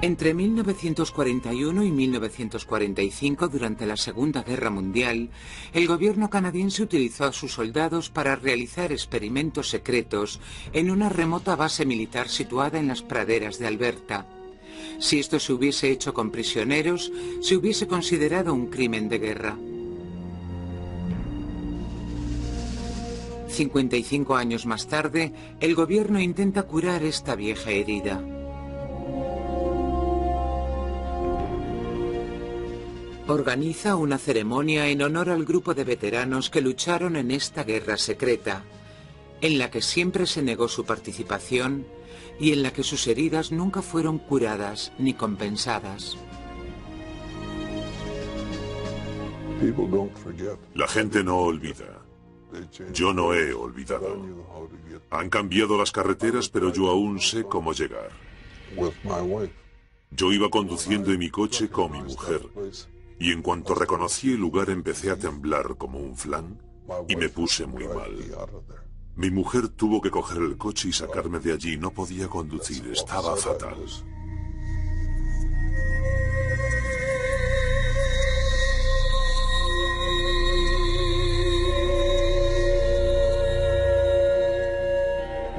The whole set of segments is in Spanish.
Entre 1941 y 1945, durante la Segunda Guerra Mundial, el gobierno canadiense utilizó a sus soldados para realizar experimentos secretos en una remota base militar situada en las praderas de Alberta. Si esto se hubiese hecho con prisioneros, se hubiese considerado un crimen de guerra. 55 años más tarde, el gobierno intenta curar esta vieja herida. Organiza una ceremonia en honor al grupo de veteranos que lucharon en esta guerra secreta, en la que siempre se negó su participación y en la que sus heridas nunca fueron curadas ni compensadas. La gente no olvida. Yo no he olvidado. Han cambiado las carreteras, pero yo aún sé cómo llegar. Yo iba conduciendo en mi coche con mi mujer, y en cuanto reconocí el lugar empecé a temblar como un flan y me puse muy mal. Mi mujer tuvo que coger el coche y sacarme de allí. No podía conducir, estaba fatal.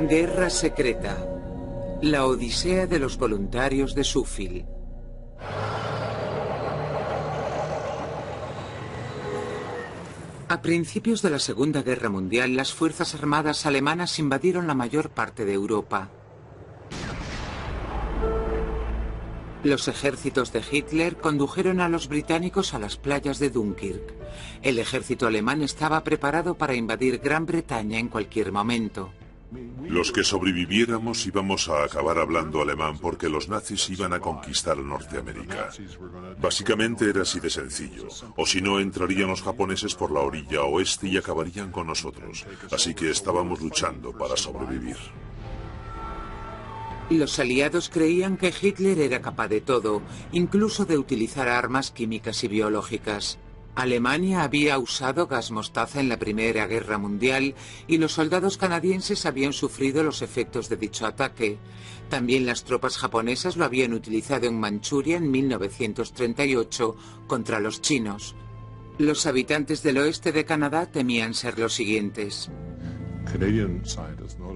Guerra secreta. La odisea de los voluntarios de Suffield. A principios de la Segunda Guerra Mundial, las fuerzas armadas alemanas invadieron la mayor parte de Europa. Los ejércitos de Hitler condujeron a los británicos a las playas de Dunkirk. El ejército alemán estaba preparado para invadir Gran Bretaña en cualquier momento. Los que sobreviviéramos íbamos a acabar hablando alemán porque los nazis iban a conquistar Norteamérica. Básicamente era así de sencillo. O si no, entrarían los japoneses por la orilla oeste y acabarían con nosotros. Así que estábamos luchando para sobrevivir. Los aliados creían que Hitler era capaz de todo, incluso de utilizar armas químicas y biológicas. Alemania había usado gas mostaza en la Primera Guerra Mundial y los soldados canadienses habían sufrido los efectos de dicho ataque. También las tropas japonesas lo habían utilizado en Manchuria en 1938 contra los chinos. Los habitantes del oeste de Canadá temían ser los siguientes.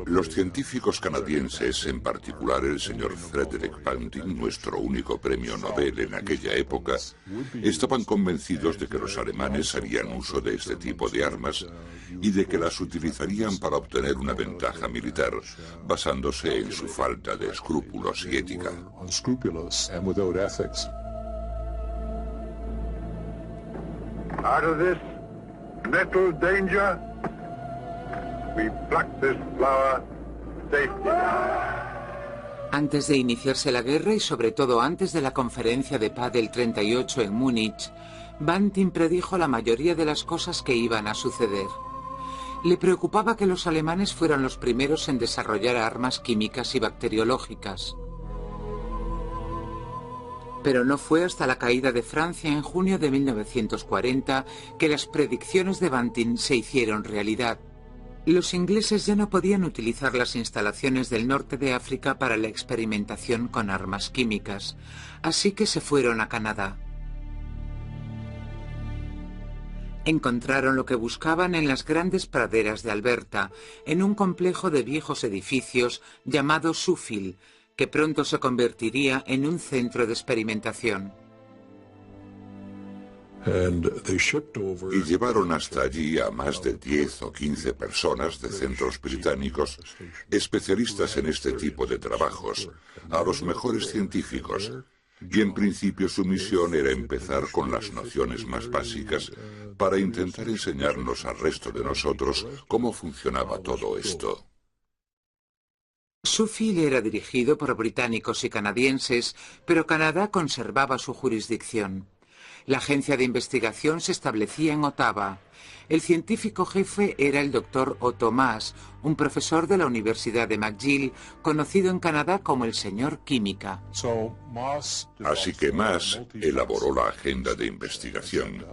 Los científicos canadienses, en particular el señor Frederick Banting, nuestro único premio Nobel en aquella época, estaban convencidos de que los alemanes harían uso de este tipo de armas y de que las utilizarían para obtener una ventaja militar, basándose en su falta de escrúpulos y ética. Out of this little danger, we pluck this flower safely. Antes de iniciarse la guerra y sobre todo antes de la conferencia de paz del 38 en Múnich, Banting predijo la mayoría de las cosas que iban a suceder. Le preocupaba que los alemanes fueran los primeros en desarrollar armas químicas y bacteriológicas. Pero no fue hasta la caída de Francia en junio de 1940 que las predicciones de Banting se hicieron realidad. Los ingleses ya no podían utilizar las instalaciones del norte de África para la experimentación con armas químicas, así que se fueron a Canadá. Encontraron lo que buscaban en las grandes praderas de Alberta, en un complejo de viejos edificios llamado Suffield, que pronto se convertiría en un centro de experimentación. Y llevaron hasta allí a más de 10 o 15 personas de centros británicos, especialistas en este tipo de trabajos, a los mejores científicos. Y en principio su misión era empezar con las nociones más básicas para intentar enseñarnos al resto de nosotros cómo funcionaba todo esto. Suffield era dirigido por británicos y canadienses, pero Canadá conservaba su jurisdicción. La agencia de investigación se establecía en Ottawa. El científico jefe era el Dr. Otto Maas, un profesor de la Universidad de McGill, conocido en Canadá como el señor Química. Así que Maas elaboró la agenda de investigación,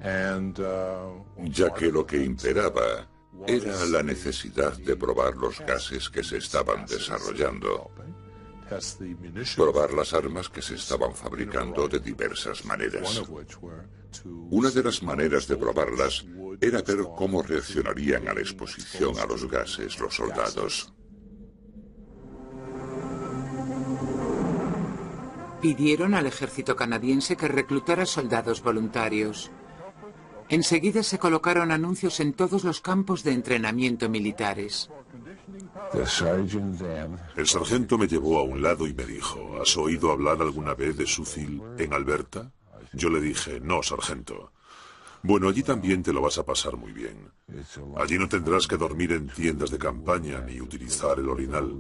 ya que lo que imperaba era la necesidad de probar los gases que se estaban desarrollando. probar las armas que se estaban fabricando de diversas maneras. Una de las maneras de probarlas era ver cómo reaccionarían a la exposición a los gases los soldados. Pidieron al ejército canadiense que reclutara soldados voluntarios. Enseguida se colocaron anuncios en todos los campos de entrenamiento militares. El sargento me llevó a un lado y me dijo: ¿has oído hablar alguna vez de Suffield en Alberta? Yo le dije: no, sargento. Bueno, allí también te lo vas a pasar muy bien. Allí no tendrás que dormir en tiendas de campaña ni utilizar el orinal.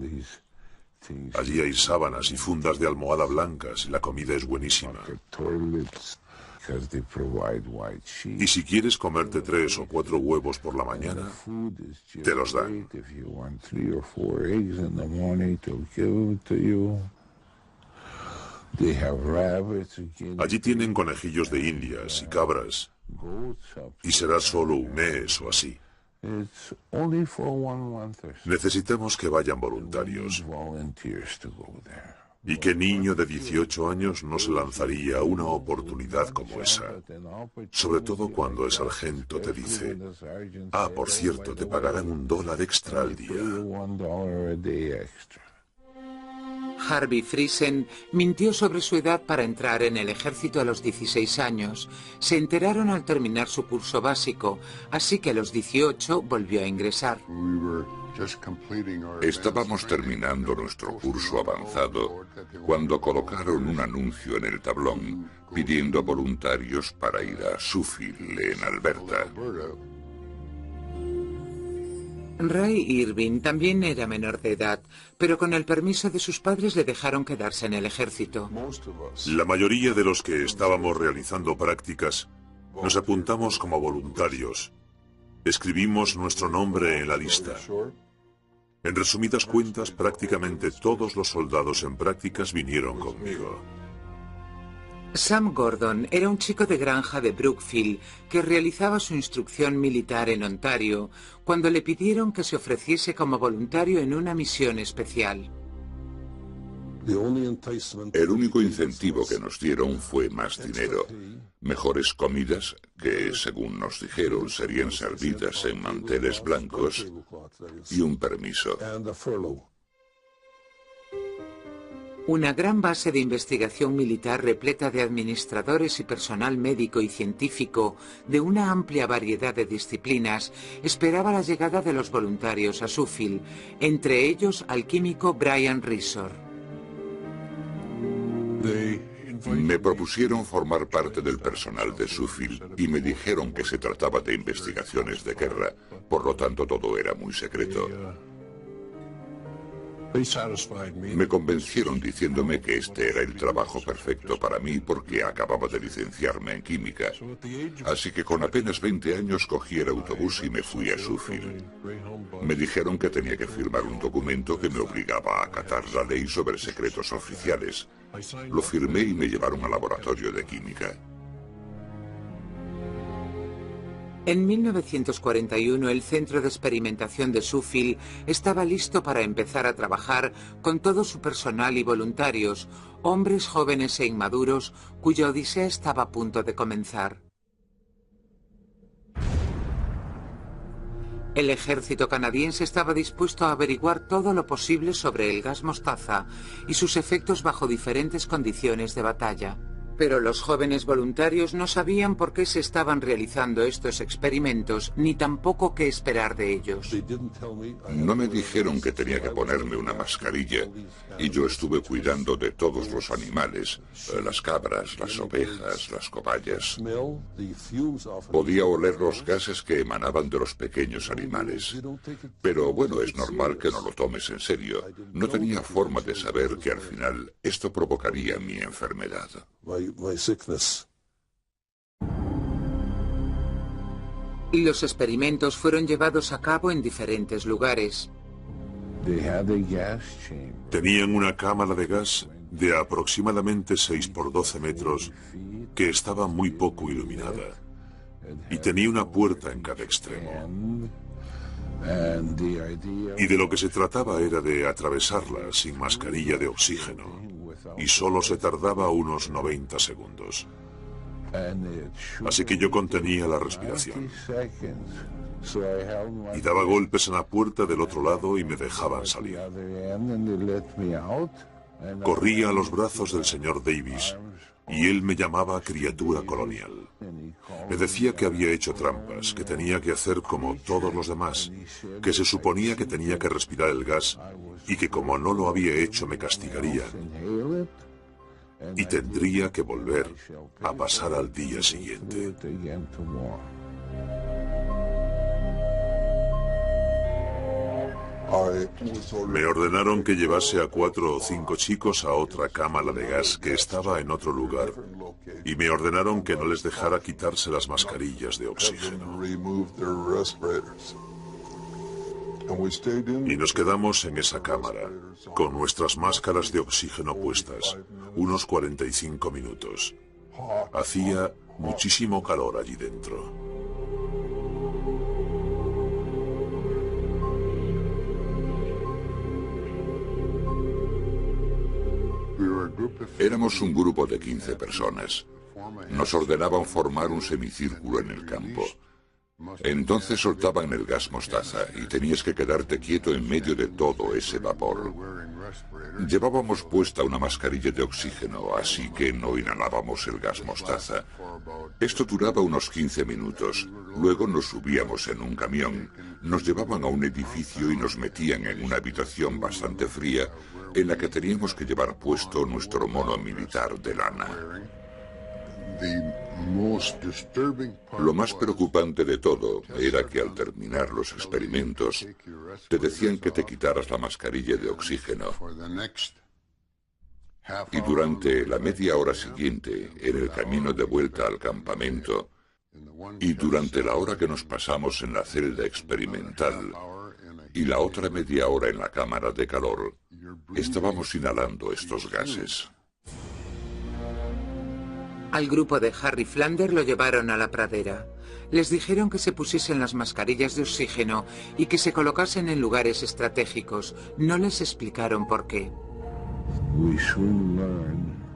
Allí hay sábanas y fundas de almohada blancas y la comida es buenísima. Y si quieres comerte 3 o 4 huevos por la mañana, te los dan. Allí tienen conejillos de indias y cabras, y será solo un mes o así. Necesitamos que vayan voluntarios. ¿Y qué niño de 18 años no se lanzaría a una oportunidad como esa? Sobre todo cuando el sargento te dice: ah, por cierto, te pagarán $1 extra al día. Harvey Friesen mintió sobre su edad para entrar en el ejército a los 16 años. Se enteraron al terminar su curso básico, así que a los 18 volvió a ingresar. Estábamos terminando nuestro curso avanzado cuando colocaron un anuncio en el tablón pidiendo voluntarios para ir a Suffield, en Alberta. Ray Irving también era menor de edad, pero con el permiso de sus padres le dejaron quedarse en el ejército. La mayoría de los que estábamos realizando prácticas nos apuntamos como voluntarios. Escribimos nuestro nombre en la lista. En resumidas cuentas, prácticamente todos los soldados en prácticas vinieron conmigo. Sam Gordon era un chico de granja de Brookfield que realizaba su instrucción militar en Ontario cuando le pidieron que se ofreciese como voluntario en una misión especial. El único incentivo que nos dieron fue más dinero, mejores comidas que, según nos dijeron, serían servidas en manteles blancos y un permiso. Una gran base de investigación militar repleta de administradores y personal médico y científico de una amplia variedad de disciplinas esperaba la llegada de los voluntarios a Suffield, entre ellos al químico Brian Risor. Me propusieron formar parte del personal de Suffield y me dijeron que se trataba de investigaciones de guerra, por lo tanto todo era muy secreto. Me convencieron diciéndome que este era el trabajo perfecto para mí porque acababa de licenciarme en química. Así que con apenas 20 años cogí el autobús y me fui a Suffield. Me dijeron que tenía que firmar un documento que me obligaba a acatar la ley sobre secretos oficiales. Lo firmé y me llevaron al laboratorio de química. En 1941 el centro de experimentación de Suffield estaba listo para empezar a trabajar con todo su personal y voluntarios, hombres jóvenes e inmaduros cuya odisea estaba a punto de comenzar. El ejército canadiense estaba dispuesto a averiguar todo lo posible sobre el gas mostaza y sus efectos bajo diferentes condiciones de batalla. Pero los jóvenes voluntarios no sabían por qué se estaban realizando estos experimentos, ni tampoco qué esperar de ellos. No me dijeron que tenía que ponerme una mascarilla, y yo estuve cuidando de todos los animales, las cabras, las ovejas, las cobayas. Podía oler los gases que emanaban de los pequeños animales. Pero bueno, es normal que no lo tomes en serio. No tenía forma de saber que al final esto provocaría mi enfermedad. Los experimentos fueron llevados a cabo en diferentes lugares. Tenían una cámara de gas de aproximadamente 6 por 12 metros que estaba muy poco iluminada y tenía una puerta en cada extremo. Y de lo que se trataba era de atravesarla sin mascarilla de oxígeno. Y solo se tardaba unos 90 segundos. Así que yo contenía la respiración. Y daba golpes en la puerta del otro lado y me dejaban salir. Corría a los brazos del señor Davis y él me llamaba criatura colonial. Me decía que había hecho trampas, que tenía que hacer como todos los demás, que se suponía que tenía que respirar el gas y que como no lo había hecho me castigarían. Y tendría que volver a pasar al día siguiente. Me ordenaron que llevase a 4 o 5 chicos a otra cámara de gas que estaba en otro lugar. Y me ordenaron que no les dejara quitarse las mascarillas de oxígeno. Y nos quedamos en esa cámara, con nuestras máscaras de oxígeno puestas, unos 45 minutos. Hacía muchísimo calor allí dentro. Éramos un grupo de 15 personas. Nos ordenaban formar un semicírculo en el campo. Entonces soltaban el gas mostaza y tenías que quedarte quieto en medio de todo ese vapor. Llevábamos puesta una mascarilla de oxígeno, así que no inhalábamos el gas mostaza. Esto duraba unos 15 minutos. Luego nos subíamos en un camión, nos llevaban a un edificio y nos metían en una habitación bastante fría en la que teníamos que llevar puesto nuestro mono militar de lana. Lo más preocupante de todo era que al terminar los experimentos te decían que te quitaras la mascarilla de oxígeno. Y durante la media hora siguiente, en el camino de vuelta al campamento, y durante la hora que nos pasamos en la celda experimental, y la otra media hora en la cámara de calor, estábamos inhalando estos gases. Al grupo de Harry Flander lo llevaron a la pradera. Les dijeron que se pusiesen las mascarillas de oxígeno y que se colocasen en lugares estratégicos. No les explicaron por qué.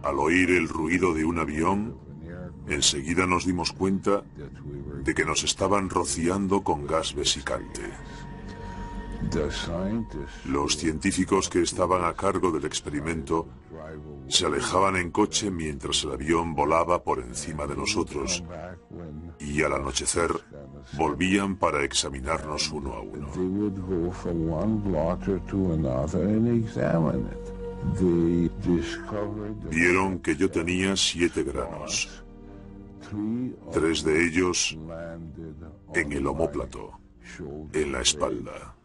Al oír el ruido de un avión, enseguida nos dimos cuenta de que nos estaban rociando con gas vesicante. Los científicos que estaban a cargo del experimento se alejaban en coche mientras el avión volaba por encima de nosotros y al anochecer volvían para examinarnos uno a uno. Vieron que yo tenía 7 granos, 3 de ellos en el omóplato, en la espalda.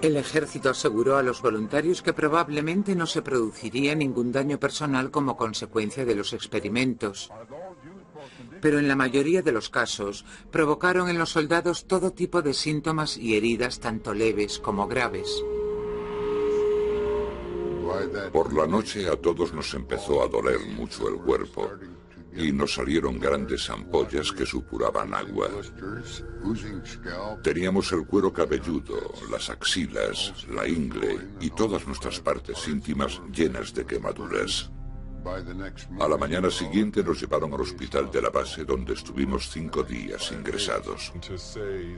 El ejército aseguró a los voluntarios que probablemente no se produciría ningún daño personal como consecuencia de los experimentos. Pero en la mayoría de los casos provocaron en los soldados todo tipo de síntomas y heridas tanto leves como graves. Por la noche a todos nos empezó a doler mucho el cuerpo y nos salieron grandes ampollas que supuraban agua. Teníamos el cuero cabelludo, las axilas, la ingle y todas nuestras partes íntimas llenas de quemaduras. A la mañana siguiente nos llevaron al hospital de la base donde estuvimos 5 días ingresados.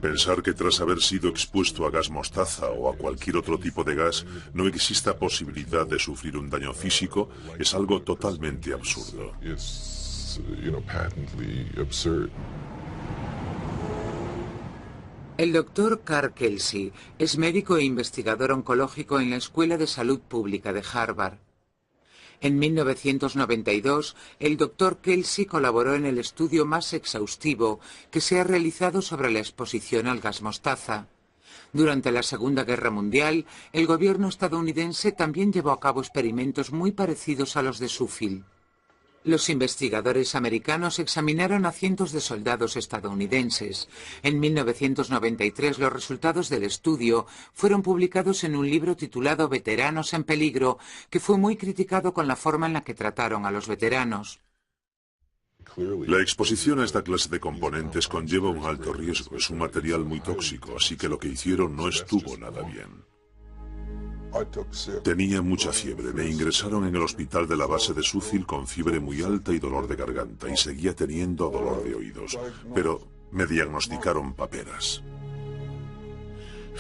Pensar que tras haber sido expuesto a gas mostaza o a cualquier otro tipo de gas no exista posibilidad de sufrir un daño físico es algo totalmente absurdo. El doctor Carl Kelsey es médico e investigador oncológico en la Escuela de Salud Pública de Harvard. En 1992, el doctor Kelsey colaboró en el estudio más exhaustivo que se ha realizado sobre la exposición al gas mostaza. Durante la Segunda Guerra Mundial, el gobierno estadounidense también llevó a cabo experimentos muy parecidos a los de Suffield. Los investigadores americanos examinaron a cientos de soldados estadounidenses. En 1993 los resultados del estudio fueron publicados en un libro titulado Veteranos en peligro, que fue muy criticado con la forma en la que trataron a los veteranos. La exposición a esta clase de componentes conlleva un alto riesgo. Es un material muy tóxico, así que lo que hicieron no estuvo nada bien. Tenía mucha fiebre. Me ingresaron en el hospital de la base de Sheffield con fiebre muy alta y dolor de garganta, y seguía teniendo dolor de oídos. Pero me diagnosticaron paperas.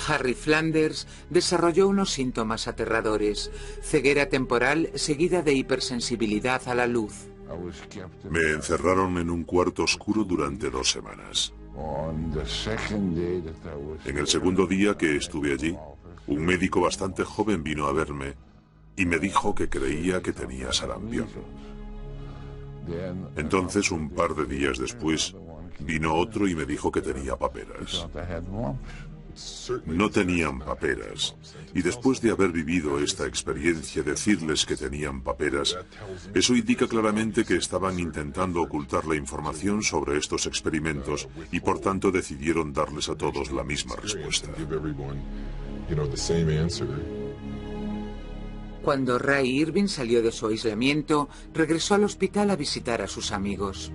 Harry Flanders desarrolló unos síntomas aterradores: ceguera temporal seguida de hipersensibilidad a la luz. Me encerraron en un cuarto oscuro durante 2 semanas. En el segundo día que estuve allí, un médico bastante joven vino a verme y me dijo que creía que tenía sarampión. Entonces, un par de días después, vino otro y me dijo que tenía paperas. No tenían paperas, y después de haber vivido esta experiencia, decirles que tenían paperas, eso indica claramente que estaban intentando ocultar la información sobre estos experimentos y por tanto decidieron darles a todos la misma respuesta. Cuando Ray Irving salió de su aislamiento, regresó al hospital a visitar a sus amigos.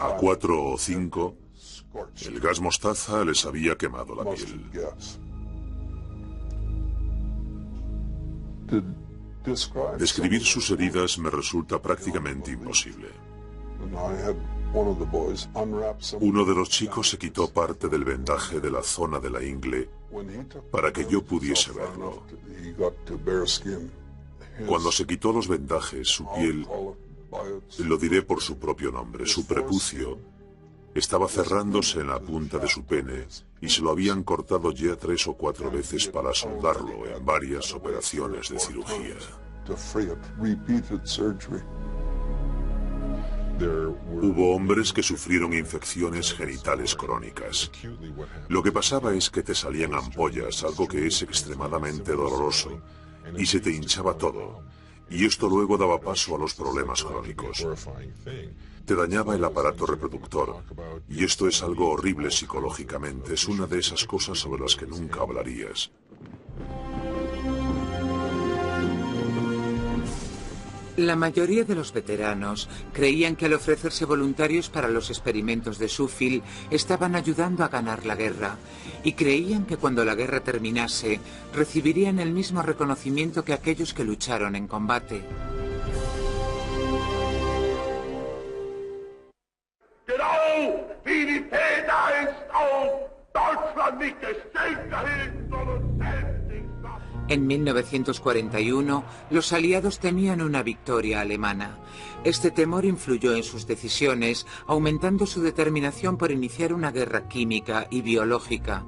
A 4 o 5, el gas mostaza les había quemado la piel. Describir sus heridas me resulta prácticamente imposible. Uno de los chicos se quitó parte del vendaje de la zona de la ingle para que yo pudiese verlo. Cuando se quitó los vendajes, su piel, lo diré por su propio nombre, su prepucio, estaba cerrándose en la punta de su pene y se lo habían cortado ya 3 o 4 veces para soldarlo en varias operaciones de cirugía. Hubo hombres que sufrieron infecciones genitales crónicas. Lo que pasaba es que te salían ampollas, algo que es extremadamente doloroso, y se te hinchaba todo, y esto luego daba paso a los problemas crónicos. Te dañaba el aparato reproductor, y esto es algo horrible psicológicamente, es una de esas cosas sobre las que nunca hablarías. La mayoría de los veteranos creían que al ofrecerse voluntarios para los experimentos de Sheffield estaban ayudando a ganar la guerra, y creían que cuando la guerra terminase recibirían el mismo reconocimiento que aquellos que lucharon en combate. En 1941, los aliados temían una victoria alemana. Este temor influyó en sus decisiones, aumentando su determinación por iniciar una guerra química y biológica.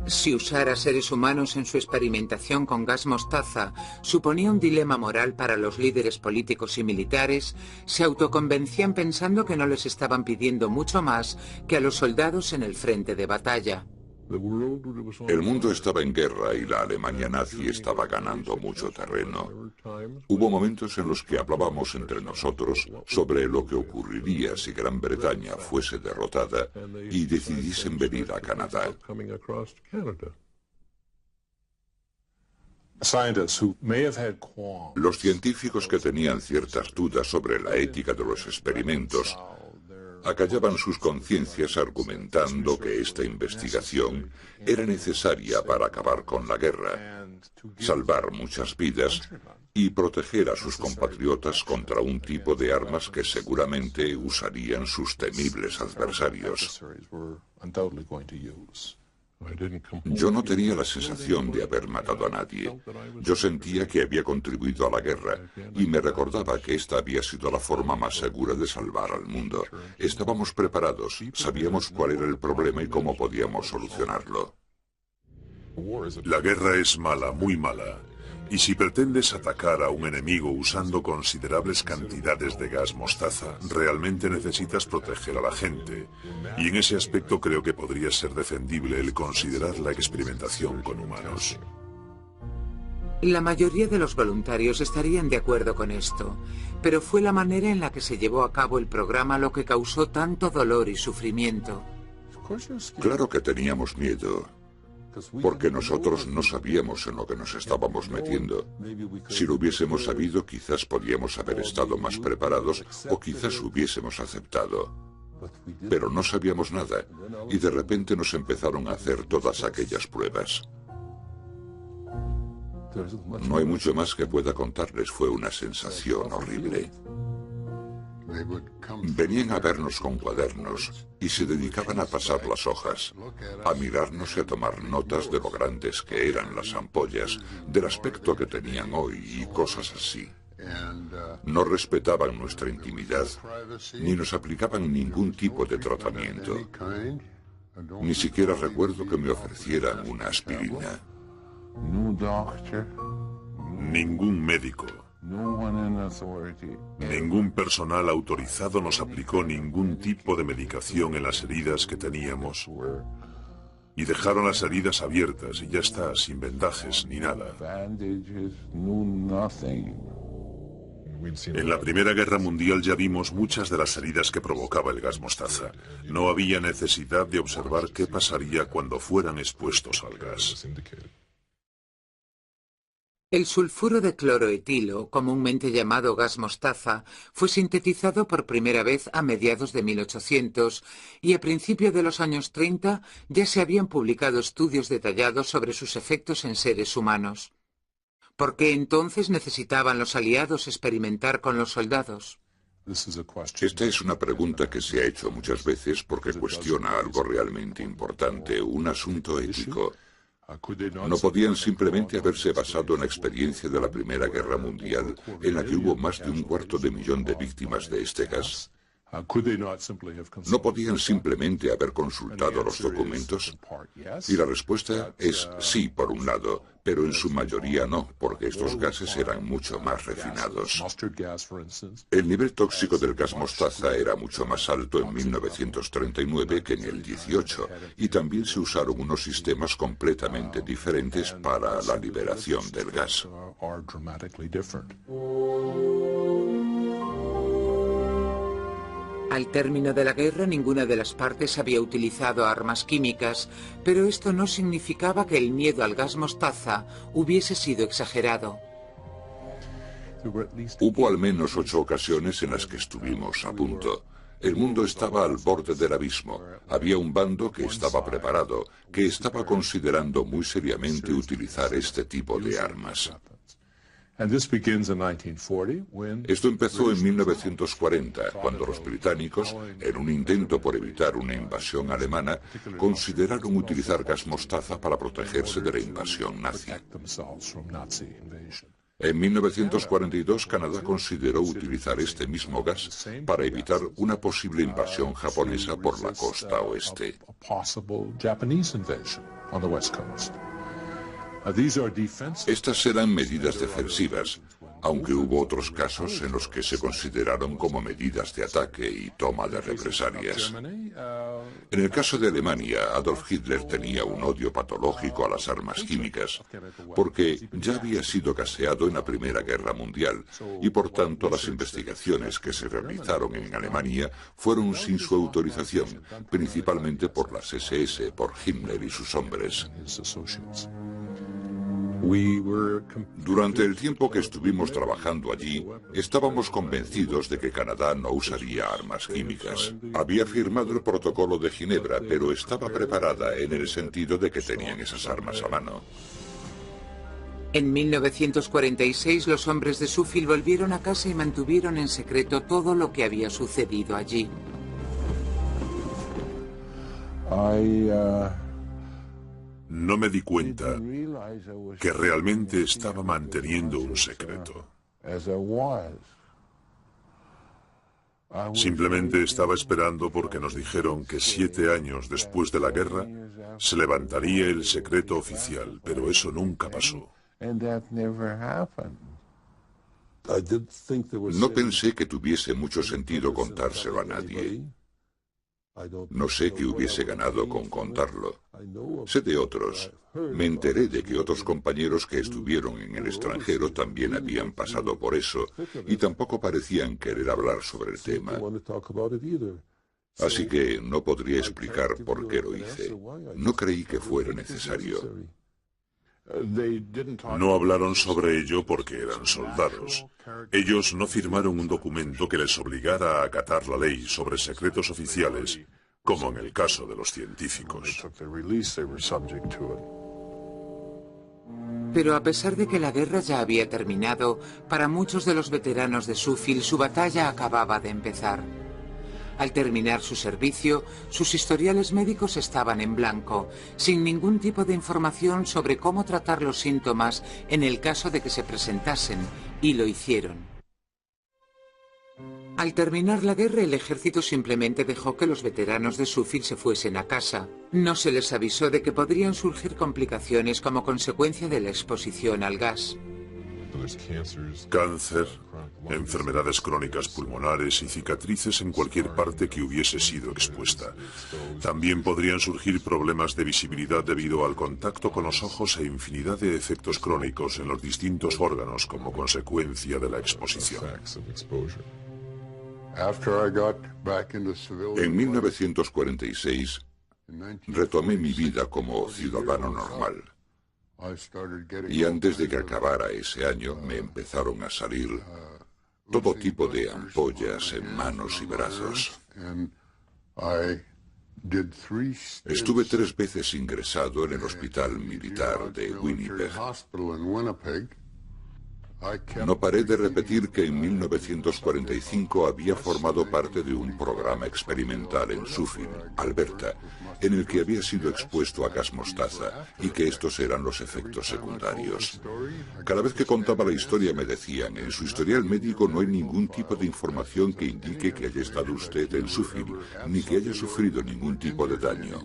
Si usar a seres humanos en su experimentación con gas mostaza suponía un dilema moral para los líderes políticos y militares, se autoconvencían pensando que no les estaban pidiendo mucho más que a los soldados en el frente de batalla. El mundo estaba en guerra y la Alemania nazi estaba ganando mucho terreno. Hubo momentos en los que hablábamos entre nosotros sobre lo que ocurriría si Gran Bretaña fuese derrotada y decidiesen venir a Canadá. Los científicos que tenían ciertas dudas sobre la ética de los experimentos acallaban sus conciencias argumentando que esta investigación era necesaria para acabar con la guerra, salvar muchas vidas y proteger a sus compatriotas contra un tipo de armas que seguramente usarían sus temibles adversarios. Yo no tenía la sensación de haber matado a nadie. Yo sentía que había contribuido a la guerra y me recordaba que esta había sido la forma más segura de salvar al mundo. Estábamos preparados, sabíamos cuál era el problema y cómo podíamos solucionarlo. La guerra es mala, muy mala. Y si pretendes atacar a un enemigo usando considerables cantidades de gas mostaza, realmente necesitas proteger a la gente. Y en ese aspecto creo que podría ser defendible el considerar la experimentación con humanos. La mayoría de los voluntarios estarían de acuerdo con esto, pero fue la manera en la que se llevó a cabo el programa lo que causó tanto dolor y sufrimiento. Claro que teníamos miedo. porque nosotros no sabíamos en lo que nos estábamos metiendo. Si lo hubiésemos sabido, quizás podíamos haber estado más preparados o quizás hubiésemos aceptado. Pero no sabíamos nada y de repente nos empezaron a hacer todas aquellas pruebas. No hay mucho más que pueda contarles, fue una sensación horrible. Venían a vernos con cuadernos y se dedicaban a pasar las hojas, a mirarnos y a tomar notas de lo grandes que eran las ampollas, del aspecto que tenían hoy y cosas así. No respetaban nuestra intimidad, ni nos aplicaban ningún tipo de tratamiento. Ni siquiera recuerdo que me ofrecieran una aspirina. Ningún médico, ningún personal autorizado nos aplicó ningún tipo de medicación en las heridas que teníamos. Y dejaron las heridas abiertas y ya está, sin vendajes ni nada. En la Primera Guerra Mundial ya vimos muchas de las heridas que provocaba el gas mostaza. No había necesidad de observar qué pasaría cuando fueran expuestos al gas. El sulfuro de cloroetilo, comúnmente llamado gas mostaza, fue sintetizado por primera vez a mediados de 1800 y a principios de los años 30 ya se habían publicado estudios detallados sobre sus efectos en seres humanos. ¿Por qué entonces necesitaban los aliados experimentar con los soldados? Esta es una pregunta que se ha hecho muchas veces porque cuestiona algo realmente importante, un asunto ético. ¿No podían simplemente haberse basado en la experiencia de la Primera Guerra Mundial, en la que hubo más de 250.000 de víctimas de este gas? ¿No podían simplemente haber consultado los documentos? Y la respuesta es sí, por un lado, pero en su mayoría no, porque estos gases eran mucho más refinados. El nivel tóxico del gas mostaza era mucho más alto en 1939 que en el 18, y también se usaron unos sistemas completamente diferentes para la liberación del gas. Al término de la guerra, ninguna de las partes había utilizado armas químicas, pero esto no significaba que el miedo al gas mostaza hubiese sido exagerado. Hubo al menos 8 ocasiones en las que estuvimos a punto. El mundo estaba al borde del abismo. Había un bando que estaba preparado, que estaba considerando muy seriamente utilizar este tipo de armas. Esto empezó en 1940, cuando los británicos, en un intento por evitar una invasión alemana, consideraron utilizar gas mostaza para protegerse de la invasión nazi. En 1942, Canadá consideró utilizar este mismo gas para evitar una posible invasión japonesa por la costa oeste. Estas eran medidas defensivas, aunque hubo otros casos en los que se consideraron como medidas de ataque y toma de represalias. En el caso de Alemania, Adolf Hitler tenía un odio patológico a las armas químicas, porque ya había sido gaseado en la Primera Guerra Mundial, y por tanto las investigaciones que se realizaron en Alemania fueron sin su autorización, principalmente por las SS, por Himmler y sus hombres. Durante el tiempo que estuvimos trabajando allí, estábamos convencidos de que Canadá no usaría armas químicas. Había firmado el Protocolo de Ginebra, pero estaba preparada en el sentido de que tenían esas armas a mano. En 1946, los hombres de Suffield volvieron a casa y mantuvieron en secreto todo lo que había sucedido allí. No me di cuenta que realmente estaba manteniendo un secreto. Simplemente estaba esperando porque nos dijeron que 7 años después de la guerra se levantaría el secreto oficial, pero eso nunca pasó. No pensé que tuviese mucho sentido contárselo a nadie. No sé qué hubiese ganado con contarlo. Sé de otros. Me enteré de que otros compañeros que estuvieron en el extranjero también habían pasado por eso y tampoco parecían querer hablar sobre el tema. Así que no podría explicar por qué lo hice. No creí que fuera necesario. No hablaron sobre ello porque eran soldados. Ellos no firmaron un documento que les obligara a acatar la ley sobre secretos oficiales, como en el caso de los científicos. Pero a pesar de que la guerra ya había terminado, para muchos de los veteranos de Suffield su batalla acababa de empezar. Al terminar su servicio, sus historiales médicos estaban en blanco, sin ningún tipo de información sobre cómo tratar los síntomas en el caso de que se presentasen, y lo hicieron. Al terminar la guerra, el ejército simplemente dejó que los veteranos de Suffield se fuesen a casa. No se les avisó de que podrían surgir complicaciones como consecuencia de la exposición al gas. Cáncer, enfermedades crónicas pulmonares y cicatrices en cualquier parte que hubiese sido expuesta. También podrían surgir problemas de visibilidad debido al contacto con los ojos e infinidad de efectos crónicos en los distintos órganos como consecuencia de la exposición. En 1946, retomé mi vida como ciudadano normal. Y antes de que acabara ese año, me empezaron a salir todo tipo de ampollas en manos y brazos. Estuve 3 veces ingresado en el hospital militar de Winnipeg. No paré de repetir que en 1945 había formado parte de un programa experimental en Suffield, Alberta, en el que había sido expuesto a gas mostaza y que estos eran los efectos secundarios. Cada vez que contaba la historia me decían, en su historial médico no hay ningún tipo de información que indique que haya estado usted en Suffield, ni que haya sufrido ningún tipo de daño.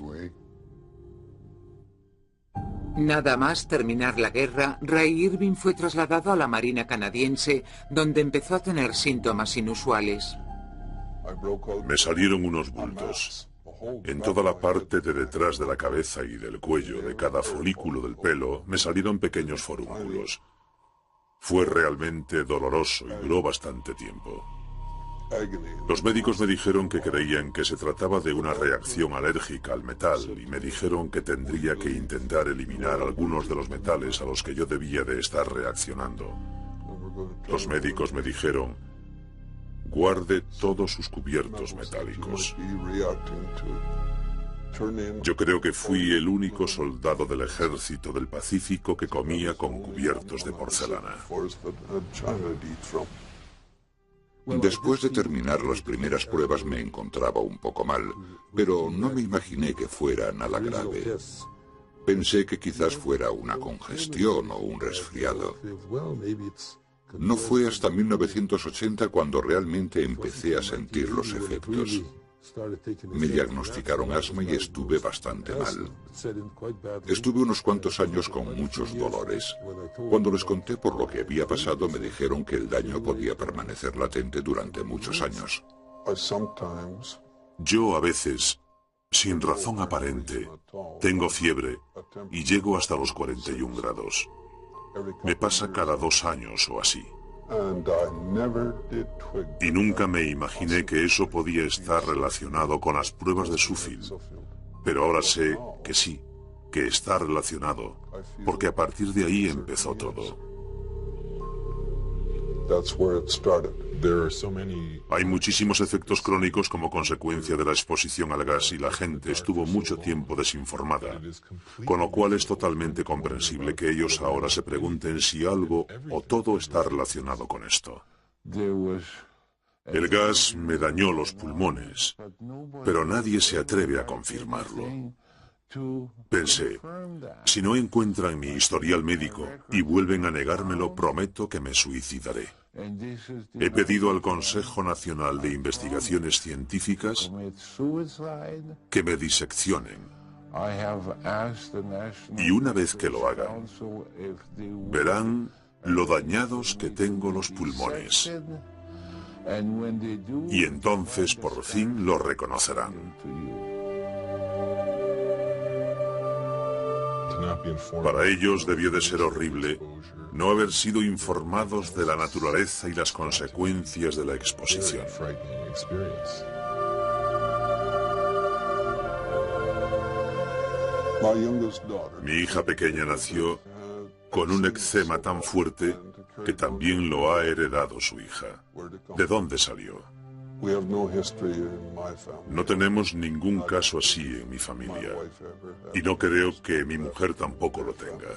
Nada más terminar la guerra, Ray Irving fue trasladado a la Marina canadiense, donde empezó a tener síntomas inusuales. Me salieron unos bultos. En toda la parte de detrás de la cabeza y del cuello de cada folículo del pelo me salieron pequeños forúnculos. Fue realmente doloroso y duró bastante tiempo. Los médicos me dijeron que creían que se trataba de una reacción alérgica al metal y me dijeron que tendría que intentar eliminar algunos de los metales a los que yo debía de estar reaccionando. Los médicos me dijeron, guarde todos sus cubiertos metálicos. Yo creo que fui el único soldado del ejército del Pacífico que comía con cubiertos de porcelana. Después de terminar las primeras pruebas me encontraba un poco mal, pero no me imaginé que fuera nada grave. Pensé que quizás fuera una congestión o un resfriado. No fue hasta 1980 cuando realmente empecé a sentir los efectos. Me diagnosticaron asma y estuve bastante mal. Estuve unos cuantos años con muchos dolores. Cuando les conté por lo que había pasado, me dijeron que el daño podía permanecer latente durante muchos años. Yo a veces, sin razón aparente, tengo fiebre y llego hasta los 41 grados. Me pasa cada 2 años o así. Y nunca me imaginé que eso podía estar relacionado con las pruebas de Suffield. Pero ahora sé que sí, que está relacionado, porque a partir de ahí empezó todo. Hay muchísimos efectos crónicos como consecuencia de la exposición al gas y la gente estuvo mucho tiempo desinformada, con lo cual es totalmente comprensible que ellos ahora se pregunten si algo o todo está relacionado con esto. El gas me dañó los pulmones, pero nadie se atreve a confirmarlo. Pensé, si no encuentran mi historial médico y vuelven a negármelo, prometo que me suicidaré. He pedido al Consejo Nacional de Investigaciones Científicas que me diseccionen. Y una vez que lo hagan, verán lo dañados que tengo los pulmones. Y entonces por fin lo reconocerán. Para ellos debió de ser horrible no haber sido informados de la naturaleza y las consecuencias de la exposición. Mi hija pequeña nació con un eczema tan fuerte que también lo ha heredado su hija. ¿De dónde salió? No tenemos ningún caso así en mi familia, y no creo que mi mujer tampoco lo tenga.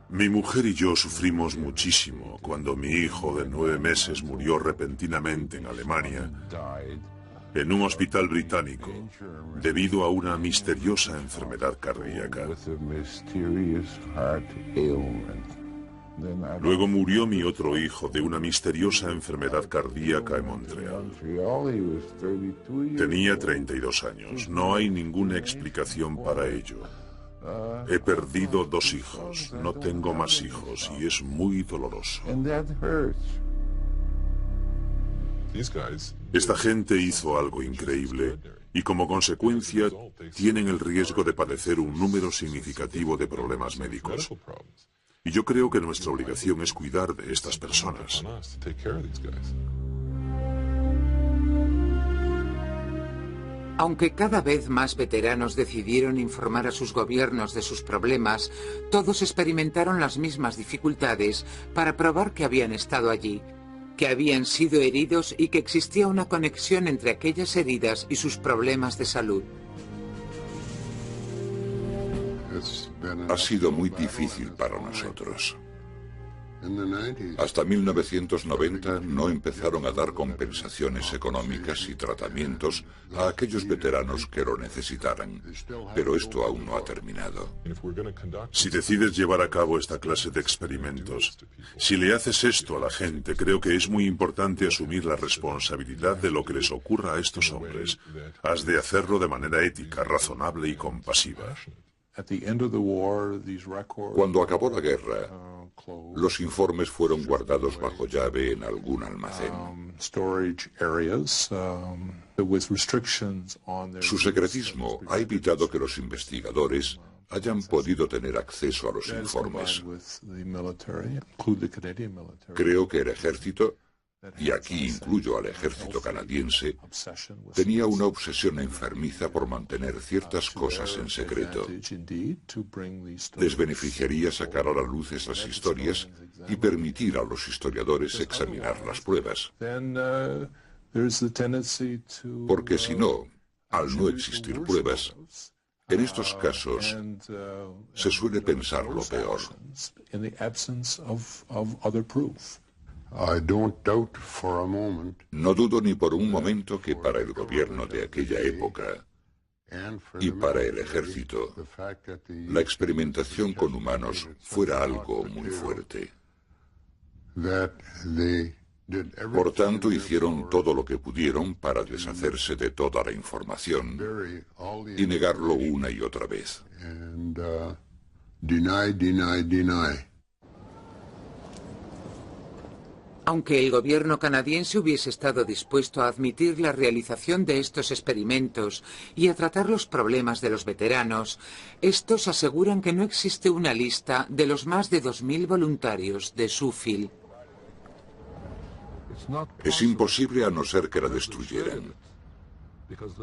Mi mujer y yo sufrimos muchísimo cuando mi hijo de 9 meses murió repentinamente en Alemania, en un hospital británico, debido a una misteriosa enfermedad cardíaca. Luego murió mi otro hijo de una misteriosa enfermedad cardíaca en Montreal. Tenía 32 años. No hay ninguna explicación para ello. He perdido 2 hijos. No tengo más hijos y es muy doloroso. Esta gente hizo algo increíble y como consecuencia tienen el riesgo de padecer un número significativo de problemas médicos. Y yo creo que nuestra obligación es cuidar de estas personas. Aunque cada vez más veteranos decidieron informar a sus gobiernos de sus problemas, todos experimentaron las mismas dificultades para probar que habían estado allí, que habían sido heridos y que existía una conexión entre aquellas heridas y sus problemas de salud. Ha sido muy difícil para nosotros. Hasta 1990 no empezaron a dar compensaciones económicas y tratamientos a aquellos veteranos que lo necesitaran, pero esto aún no ha terminado. Si decides llevar a cabo esta clase de experimentos, si le haces esto a la gente, creo que es muy importante asumir la responsabilidad de lo que les ocurra a estos hombres. Has de hacerlo de manera ética, razonable y compasiva. Cuando acabó la guerra, los informes fueron guardados bajo llave en algún almacén. Su secretismo ha evitado que los investigadores hayan podido tener acceso a los informes. Creo que el ejército, y aquí incluyo al ejército canadiense, tenía una obsesión enfermiza por mantener ciertas cosas en secreto. Les beneficiaría sacar a la luz esas historias y permitir a los historiadores examinar las pruebas. Porque si no, al no existir pruebas, en estos casos se suele pensar lo peor. No dudo ni por un momento que para el gobierno de aquella época y para el ejército, la experimentación con humanos fuera algo muy fuerte. Por tanto, hicieron todo lo que pudieron para deshacerse de toda la información y negarlo una y otra vez. Aunque el gobierno canadiense hubiese estado dispuesto a admitir la realización de estos experimentos y a tratar los problemas de los veteranos, estos aseguran que no existe una lista de los más de 2000 voluntarios de Suffield. Es imposible a no ser que la destruyeran.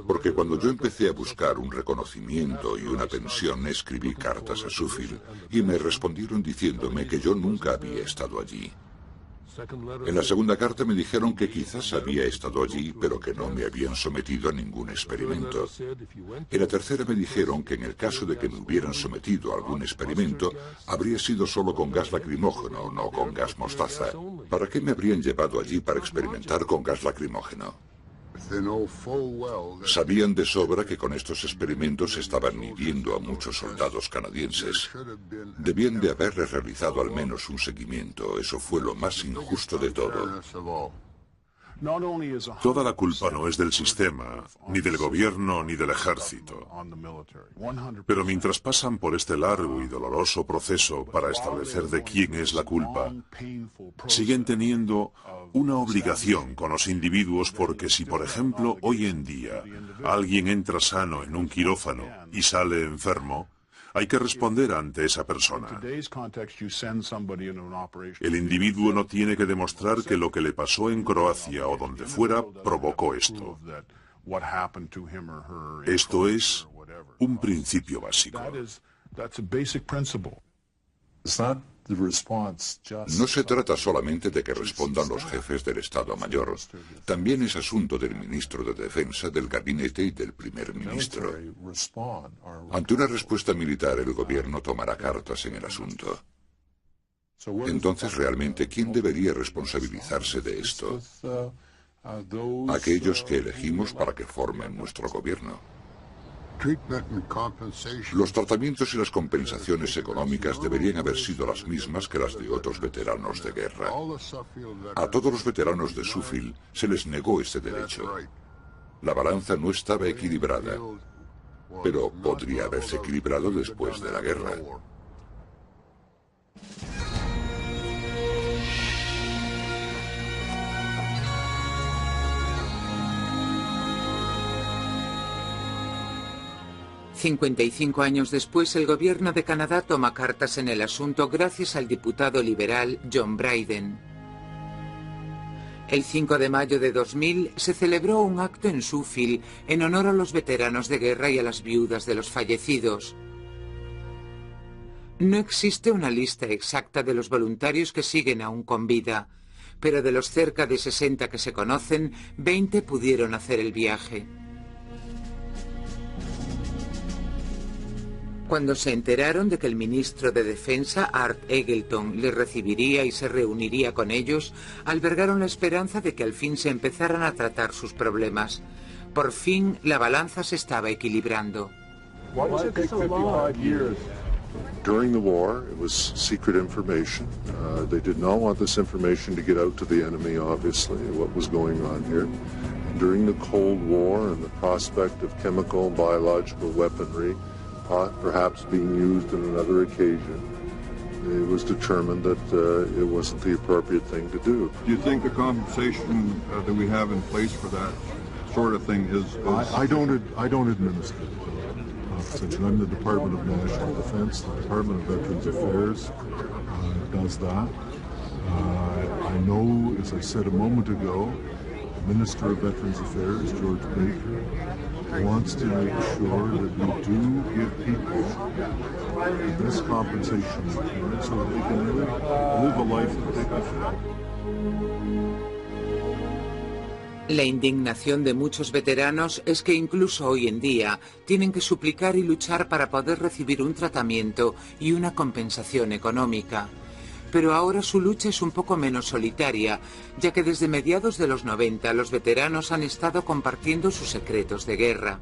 Porque cuando yo empecé a buscar un reconocimiento y una pensión, escribí cartas a Suffield y me respondieron diciéndome que yo nunca había estado allí. En la segunda carta me dijeron que quizás había estado allí, pero que no me habían sometido a ningún experimento. En la tercera me dijeron que en el caso de que me hubieran sometido a algún experimento, habría sido solo con gas lacrimógeno, no con gas mostaza. ¿Para qué me habrían llevado allí para experimentar con gas lacrimógeno? Sabían de sobra que con estos experimentos estaban hiriendo a muchos soldados canadienses. Debían de haberles realizado al menos un seguimiento. Eso fue lo más injusto de todo. Toda la culpa no es del sistema, ni del gobierno, ni del ejército. Pero mientras pasan por este largo y doloroso proceso para establecer de quién es la culpa, siguen teniendo una obligación con los individuos porque si, por ejemplo, hoy en día alguien entra sano en un quirófano y sale enfermo, hay que responder ante esa persona. El individuo no tiene que demostrar que lo que le pasó en Croacia o donde fuera provocó esto. Esto es un principio básico. No se trata solamente de que respondan los jefes del Estado Mayor. También es asunto del ministro de Defensa, del gabinete y del primer ministro. Ante una respuesta militar, el gobierno tomará cartas en el asunto. Entonces, realmente, ¿quién debería responsabilizarse de esto? Aquellos que elegimos para que formen nuestro gobierno. Los tratamientos y las compensaciones económicas deberían haber sido las mismas que las de otros veteranos de guerra. A todos los veteranos de Suffield se les negó este derecho. La balanza no estaba equilibrada, pero podría haberse equilibrado después de la guerra. «55 años después, el gobierno de Canadá toma cartas en el asunto gracias al diputado liberal John Brayden. El 5 de mayo de 2000 se celebró un acto en Suffield en honor a los veteranos de guerra y a las viudas de los fallecidos. No existe una lista exacta de los voluntarios que siguen aún con vida, pero de los cerca de 60 que se conocen, 20 pudieron hacer el viaje. Cuando se enteraron de que el ministro de Defensa, Art Eggleton, les recibiría y se reuniría con ellos, albergaron la esperanza de que al fin se empezaran a tratar sus problemas. Por fin, la balanza se estaba equilibrando. During the war, it was secret information. They did not want this information to get out to the enemy, obviously, what was going on here. During the Cold War and the prospect of chemical and biological weaponry perhaps being used on another occasion, it was determined that it wasn't the appropriate thing to do. Do you think the compensation that we have in place for that sort of thing is... I don't administer it. I'm the Department of National Defense. The Department of Veterans Affairs does that. I know, as I said a moment ago, the Minister of Veterans Affairs, George Baker, wants to make sure that we do give people the best compensation we can so that they can live a life of dignity. La indignación de muchos veteranos es que incluso hoy en día tienen que suplicar y luchar para poder recibir un tratamiento y una compensación económica. Pero ahora su lucha es un poco menos solitaria, ya que desde mediados de los 90 los veteranos han estado compartiendo sus secretos de guerra.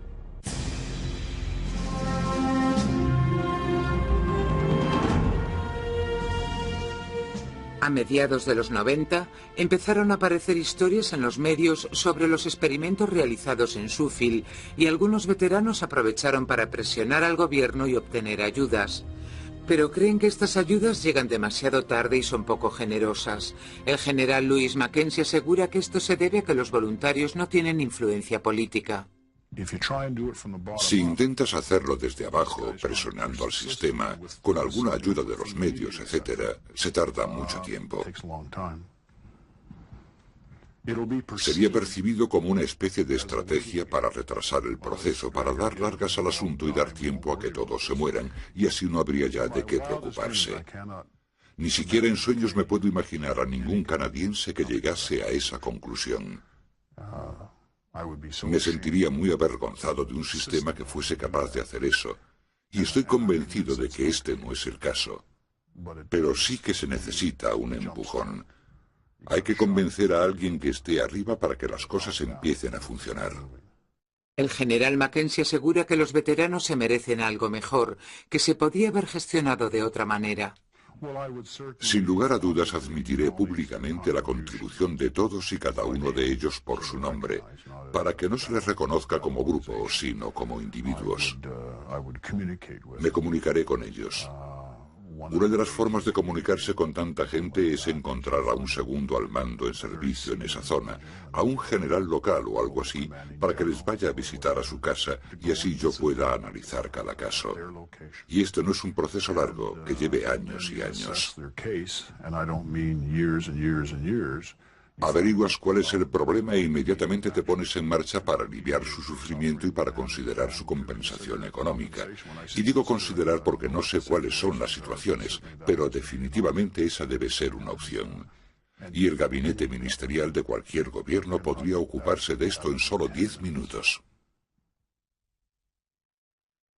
A mediados de los 90 empezaron a aparecer historias en los medios sobre los experimentos realizados en Suffield y algunos veteranos aprovecharon para presionar al gobierno y obtener ayudas. Pero creen que estas ayudas llegan demasiado tarde y son poco generosas. El general Louis Mackenzie asegura que esto se debe a que los voluntarios no tienen influencia política. Si intentas hacerlo desde abajo, presionando al sistema, con alguna ayuda de los medios, etc., se tarda mucho tiempo. Sería percibido como una especie de estrategia para retrasar el proceso, para dar largas al asunto y dar tiempo a que todos se mueran, y así no habría ya de qué preocuparse. Ni siquiera en sueños me puedo imaginar a ningún canadiense que llegase a esa conclusión. Me sentiría muy avergonzado de un sistema que fuese capaz de hacer eso, y estoy convencido de que este no es el caso. Pero sí que se necesita un empujón. Hay que convencer a alguien que esté arriba para que las cosas empiecen a funcionar. El general Mackenzie asegura que los veteranos se merecen algo mejor, que se podía haber gestionado de otra manera. Sin lugar a dudas, admitiré públicamente la contribución de todos y cada uno de ellos por su nombre, para que no se les reconozca como grupo, sino como individuos. Me comunicaré con ellos. Una de las formas de comunicarse con tanta gente es encontrar a un segundo al mando en servicio en esa zona, a un general local o algo así, para que les vaya a visitar a su casa y así yo pueda analizar cada caso. Y esto no es un proceso largo, que lleve años y años. Averiguas cuál es el problema e inmediatamente te pones en marcha para aliviar su sufrimiento y para considerar su compensación económica. Y digo considerar porque no sé cuáles son las situaciones, pero definitivamente esa debe ser una opción. Y el gabinete ministerial de cualquier gobierno podría ocuparse de esto en solo 10 minutos.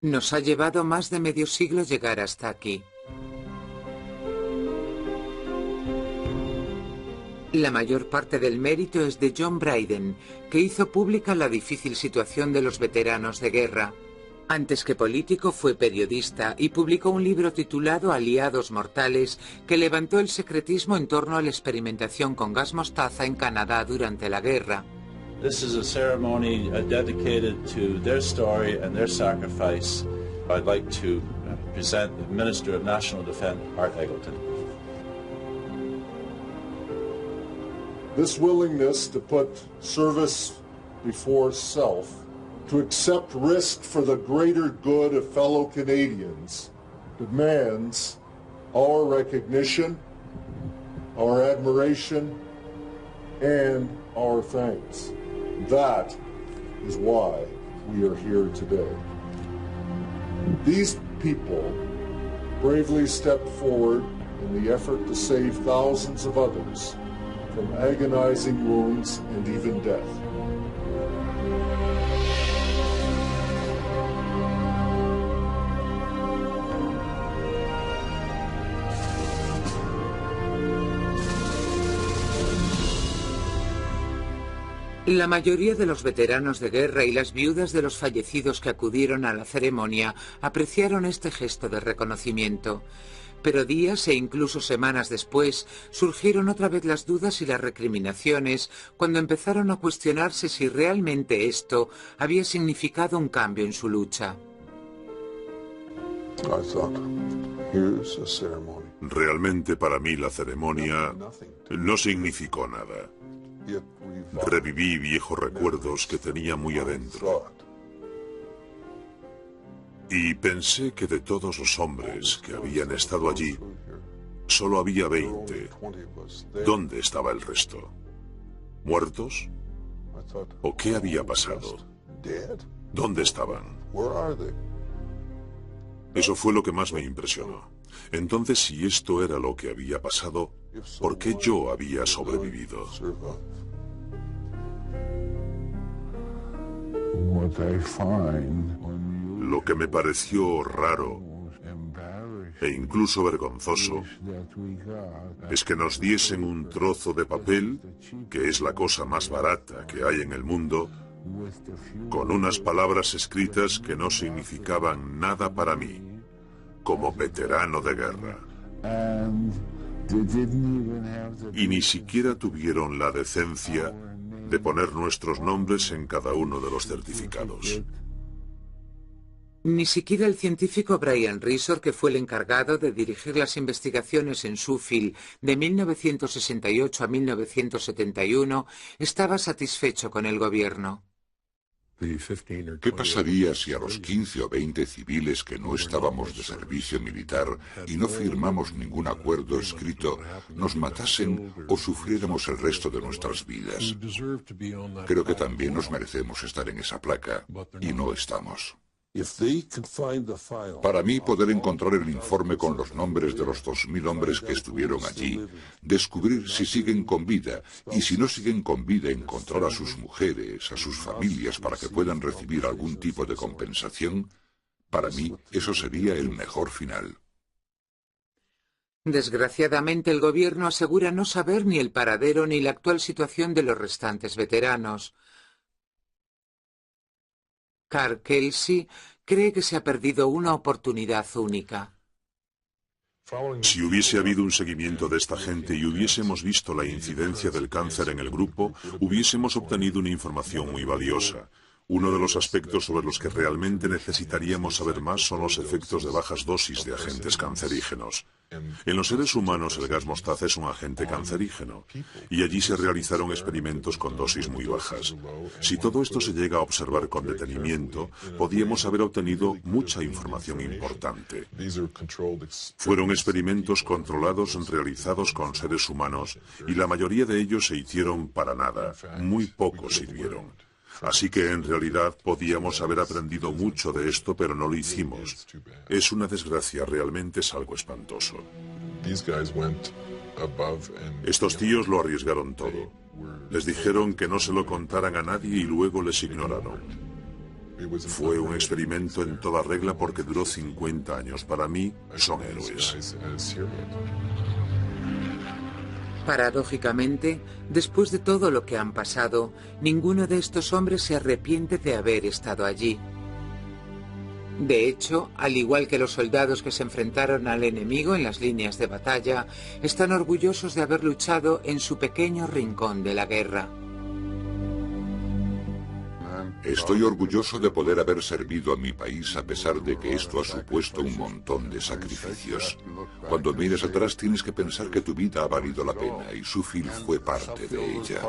Nos ha llevado más de medio siglo llegar hasta aquí. La mayor parte del mérito es de John Bryden, que hizo pública la difícil situación de los veteranos de guerra. Antes que político fue periodista y publicó un libro titulado Aliados Mortales, que levantó el secretismo en torno a la experimentación con gas mostaza en Canadá durante la guerra. This is a ceremony dedicated to their story and their sacrifice. I'd like to present the Minister of National Defence, Art Eggleton. This willingness to put service before self, to accept risk for the greater good of fellow Canadians, demands our recognition, our admiration, and our thanks. That is why we are here today. These people bravely stepped forward in the effort to save thousands of others from agonizing wounds and even death. La mayoría de los veteranos de guerra y las viudas de los fallecidos que acudieron a la ceremonia apreciaron este gesto de reconocimiento. Pero días e incluso semanas después surgieron otra vez las dudas y las recriminaciones cuando empezaron a cuestionarse si realmente esto había significado un cambio en su lucha. Realmente para mí la ceremonia no significó nada. Reviví viejos recuerdos que tenía muy adentro. Y pensé que de todos los hombres que habían estado allí, solo había 20. ¿Dónde estaba el resto? ¿Muertos? ¿O qué había pasado? ¿Dónde estaban? Eso fue lo que más me impresionó. Entonces, si esto era lo que había pasado, ¿por qué yo había sobrevivido? Lo que me pareció raro e incluso vergonzoso es que nos diesen un trozo de papel, que es la cosa más barata que hay en el mundo, con unas palabras escritas que no significaban nada para mí, como veterano de guerra. Y ni siquiera tuvieron la decencia de poner nuestros nombres en cada uno de los certificados. Ni siquiera el científico Brian Risor, que fue el encargado de dirigir las investigaciones en Sheffield de 1968 a 1971, estaba satisfecho con el gobierno. ¿Qué pasaría si a los 15 o 20 civiles que no estábamos de servicio militar y no firmamos ningún acuerdo escrito nos matasen o sufriéramos el resto de nuestras vidas? Creo que también nos merecemos estar en esa placa y no estamos. Para mí, poder encontrar el informe con los nombres de los 2000 hombres que estuvieron allí, descubrir si siguen con vida y si no siguen con vida, encontrar a sus mujeres, a sus familias para que puedan recibir algún tipo de compensación, para mí eso sería el mejor final. Desgraciadamente, el gobierno asegura no saber ni el paradero ni la actual situación de los restantes veteranos. Carl Kelsey cree que se ha perdido una oportunidad única. Si hubiese habido un seguimiento de esta gente y hubiésemos visto la incidencia del cáncer en el grupo, hubiésemos obtenido una información muy valiosa. Uno de los aspectos sobre los que realmente necesitaríamos saber más son los efectos de bajas dosis de agentes cancerígenos. En los seres humanos el gas mostaza es un agente cancerígeno y allí se realizaron experimentos con dosis muy bajas. Si todo esto se llega a observar con detenimiento, podíamos haber obtenido mucha información importante. Fueron experimentos controlados realizados con seres humanos y la mayoría de ellos se hicieron para nada, muy pocos sirvieron. Así que en realidad podíamos haber aprendido mucho de esto, pero no lo hicimos. Es una desgracia, realmente es algo espantoso. Estos tíos lo arriesgaron todo. Les dijeron que no se lo contaran a nadie y luego les ignoraron. Fue un experimento en toda regla porque duró 50 años. Para mí, son héroes. Paradójicamente, después de todo lo que han pasado, ninguno de estos hombres se arrepiente de haber estado allí. De hecho, al igual que los soldados que se enfrentaron al enemigo en las líneas de batalla, están orgullosos de haber luchado en su pequeño rincón de la guerra. Estoy orgulloso de poder haber servido a mi país a pesar de que esto ha supuesto un montón de sacrificios. Cuando mires atrás tienes que pensar que tu vida ha valido la pena y Suffield fue parte de ella.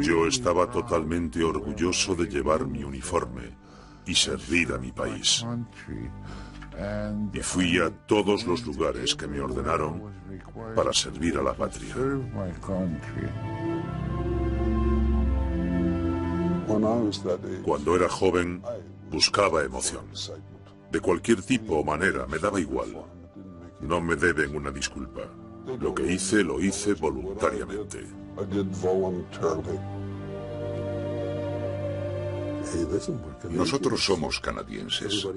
Yo estaba totalmente orgulloso de llevar mi uniforme y servir a mi país. Y fui a todos los lugares que me ordenaron para servir a la patria. Cuando era joven, buscaba emoción. De cualquier tipo o manera, me daba igual. No me deben una disculpa. Lo que hice, lo hice voluntariamente. Nosotros somos canadienses.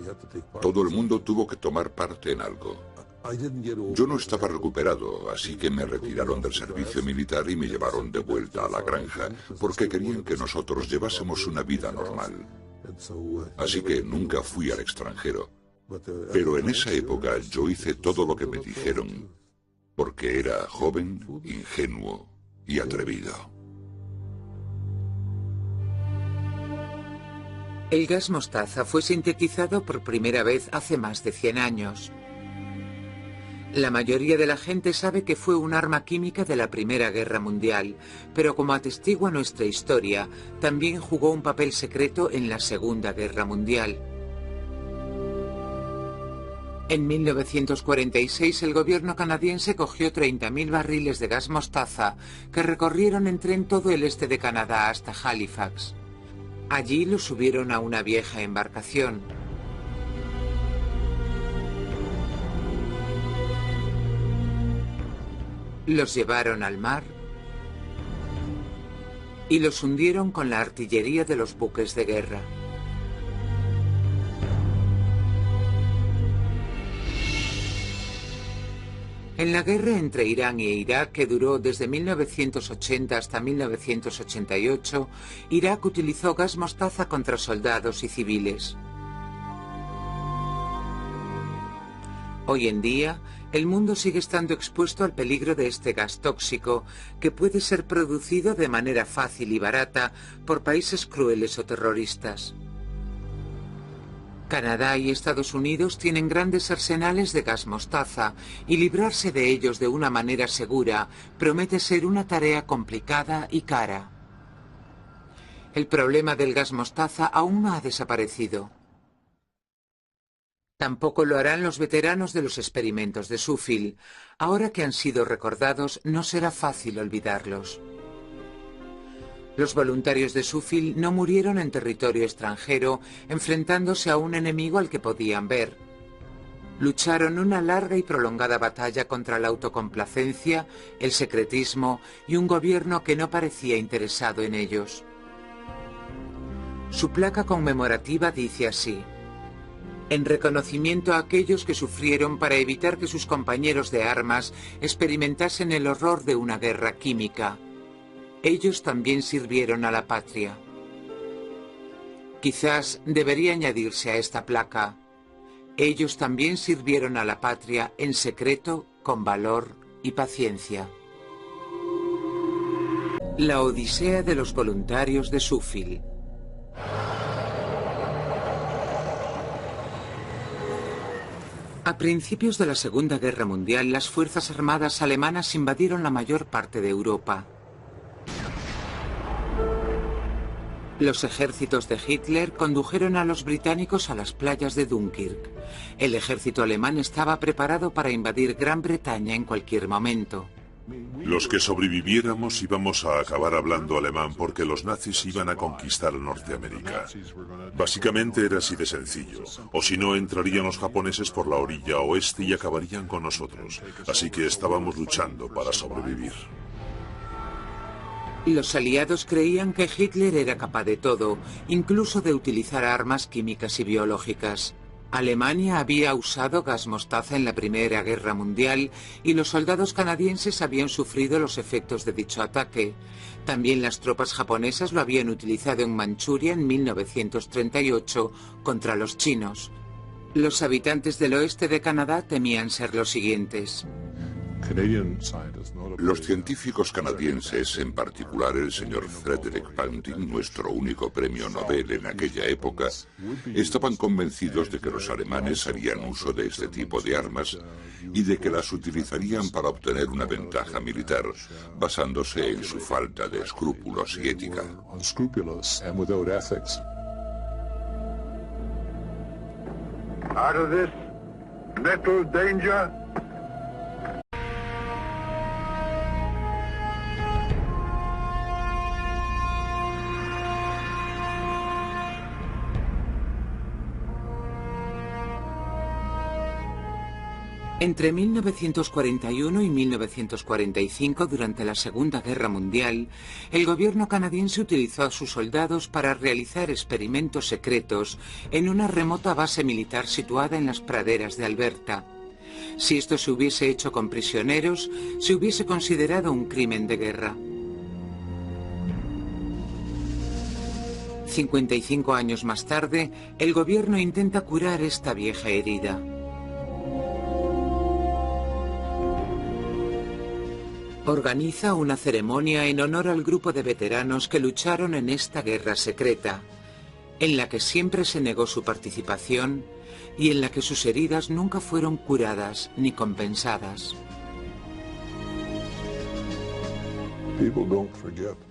Todo el mundo tuvo que tomar parte en algo. Yo no estaba recuperado, así que me retiraron del servicio militar y me llevaron de vuelta a la granja, porque querían que nosotros llevásemos una vida normal. Así que nunca fui al extranjero. Pero en esa época yo hice todo lo que me dijeron, porque era joven, ingenuo y atrevido. El gas mostaza fue sintetizado por primera vez hace más de 100 años. La mayoría de la gente sabe que fue un arma química de la Primera Guerra Mundial, pero como atestigua nuestra historia, también jugó un papel secreto en la Segunda Guerra Mundial. En 1946 el gobierno canadiense cogió 30.000 barriles de gas mostaza que recorrieron en tren todo el este de Canadá hasta Halifax. Allí los subieron a una vieja embarcación. Los llevaron al mar y los hundieron con la artillería de los buques de guerra. En la guerra entre Irán e Irak, que duró desde 1980 hasta 1988, Irak utilizó gas mostaza contra soldados y civiles. Hoy en día, el mundo sigue estando expuesto al peligro de este gas tóxico, que puede ser producido de manera fácil y barata por países crueles o terroristas. Canadá y Estados Unidos tienen grandes arsenales de gas mostaza y librarse de ellos de una manera segura promete ser una tarea complicada y cara. El problema del gas mostaza aún no ha desaparecido. Tampoco lo harán los veteranos de los experimentos de Suffield. Ahora que han sido recordados, no será fácil olvidarlos. Los voluntarios de Suffield no murieron en territorio extranjero enfrentándose a un enemigo al que podían ver. Lucharon una larga y prolongada batalla contra la autocomplacencia, el secretismo y un gobierno que no parecía interesado en ellos. Su placa conmemorativa dice así: en reconocimiento a aquellos que sufrieron para evitar que sus compañeros de armas experimentasen el horror de una guerra química. Ellos también sirvieron a la patria. Quizás debería añadirse a esta placa: ellos también sirvieron a la patria en secreto, con valor y paciencia. La odisea de los voluntarios de Sufil. A principios de la Segunda Guerra Mundial, las fuerzas armadas alemanas invadieron la mayor parte de Europa. Los ejércitos de Hitler condujeron a los británicos a las playas de Dunkirk. El ejército alemán estaba preparado para invadir Gran Bretaña en cualquier momento. Los que sobreviviéramos íbamos a acabar hablando alemán porque los nazis iban a conquistar Norteamérica. Básicamente era así de sencillo. O si no, entrarían los japoneses por la orilla oeste y acabarían con nosotros. Así que estábamos luchando para sobrevivir. Los aliados creían que Hitler era capaz de todo, incluso de utilizar armas químicas y biológicas. Alemania había usado gas mostaza en la Primera Guerra Mundial y los soldados canadienses habían sufrido los efectos de dicho ataque. También las tropas japonesas lo habían utilizado en Manchuria en 1938 contra los chinos. Los habitantes del oeste de Canadá temían ser los siguientes. Los científicos canadienses, en particular el señor Frederick Banting, nuestro único premio Nobel en aquella época, estaban convencidos de que los alemanes harían uso de este tipo de armas y de que las utilizarían para obtener una ventaja militar, basándose en su falta de escrúpulos y ética. Out of this metal danger, Entre 1941 y 1945, durante la Segunda Guerra Mundial, el gobierno canadiense utilizó a sus soldados para realizar experimentos secretos en una remota base militar situada en las praderas de Alberta. Si esto se hubiese hecho con prisioneros, se hubiese considerado un crimen de guerra. 55 años más tarde, el gobierno intenta curar esta vieja herida. Organiza una ceremonia en honor al grupo de veteranos que lucharon en esta guerra secreta, en la que siempre se negó su participación y en la que sus heridas nunca fueron curadas ni compensadas.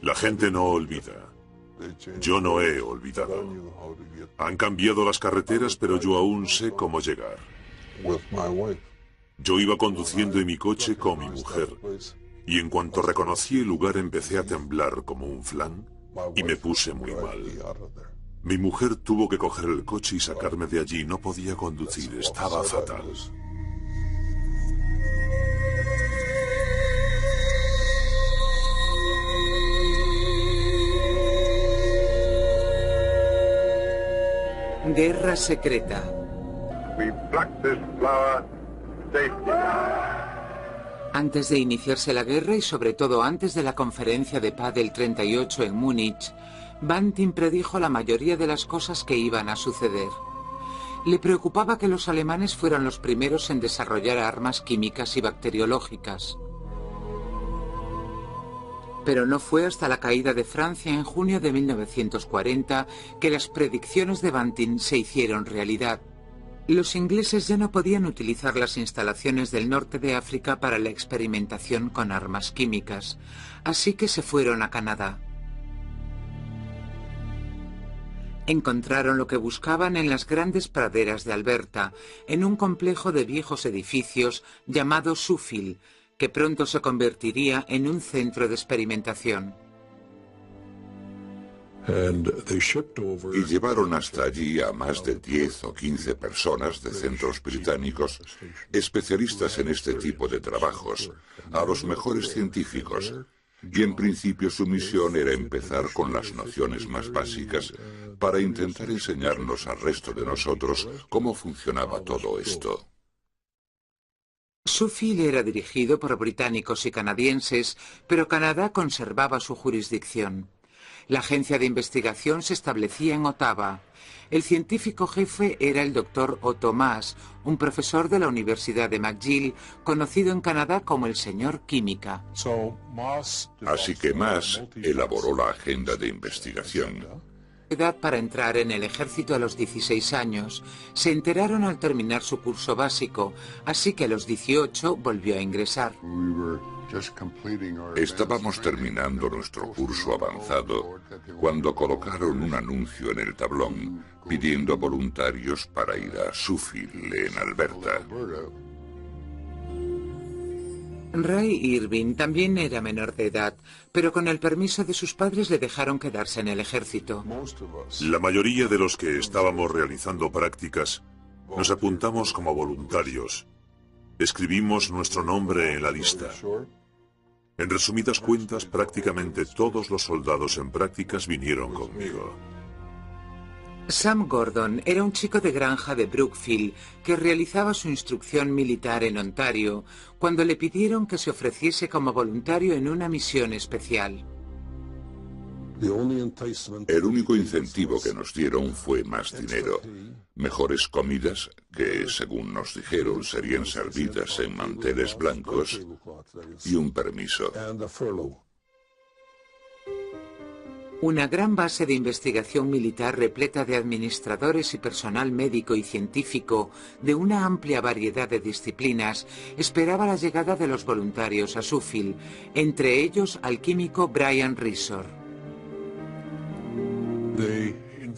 La gente no olvida. Yo no he olvidado. Han cambiado las carreteras, pero yo aún sé cómo llegar. Yo iba conduciendo en mi coche con mi mujer, y en cuanto reconocí el lugar empecé a temblar como un flan y me puse muy mal. Mi mujer tuvo que coger el coche y sacarme de allí. No podía conducir, estaba fatal. Guerra secreta. we plucked this flower safely. Antes de iniciarse la guerra y sobre todo antes de la conferencia de paz del 38 en Múnich, Banting predijo la mayoría de las cosas que iban a suceder. Le preocupaba que los alemanes fueran los primeros en desarrollar armas químicas y bacteriológicas. Pero no fue hasta la caída de Francia en junio de 1940 que las predicciones de Banting se hicieron realidad. Los ingleses ya no podían utilizar las instalaciones del norte de África para la experimentación con armas químicas, así que se fueron a Canadá. Encontraron lo que buscaban en las grandes praderas de Alberta, en un complejo de viejos edificios llamado Sufil, que pronto se convertiría en un centro de experimentación. Y llevaron hasta allí a más de 10 o 15 personas de centros británicos, especialistas en este tipo de trabajos, a los mejores científicos. Y en principio su misión era empezar con las nociones más básicas para intentar enseñarnos al resto de nosotros cómo funcionaba todo esto. Sufil era dirigido por británicos y canadienses, pero Canadá conservaba su jurisdicción. La agencia de investigación se establecía en Ottawa. El científico jefe era el Dr. Otto Maas, un profesor de la Universidad de McGill, conocido en Canadá como el señor Química. Así que Maas elaboró la agenda de investigación. Edad para entrar en el ejército a los 16 años. Se enteraron al terminar su curso básico, así que a los 18 volvió a ingresar. Estábamos terminando nuestro curso avanzado cuando colocaron un anuncio en el tablón pidiendo voluntarios para ir a Suffield, en Alberta. Ray Irving también era menor de edad, pero con el permiso de sus padres le dejaron quedarse en el ejército. La mayoría de los que estábamos realizando prácticas nos apuntamos como voluntarios. Escribimos nuestro nombre en la lista. En resumidas cuentas, prácticamente todos los soldados en prácticas vinieron conmigo. Sam Gordon era un chico de granja de Brookfield que realizaba su instrucción militar en Ontario cuando le pidieron que se ofreciese como voluntario en una misión especial. El único incentivo que nos dieron fue más dinero, mejores comidas que, según nos dijeron, serían servidas en manteles blancos y un permiso. Una gran base de investigación militar repleta de administradores y personal médico y científico de una amplia variedad de disciplinas esperaba la llegada de los voluntarios a Suffield, entre ellos al químico Brian Risor.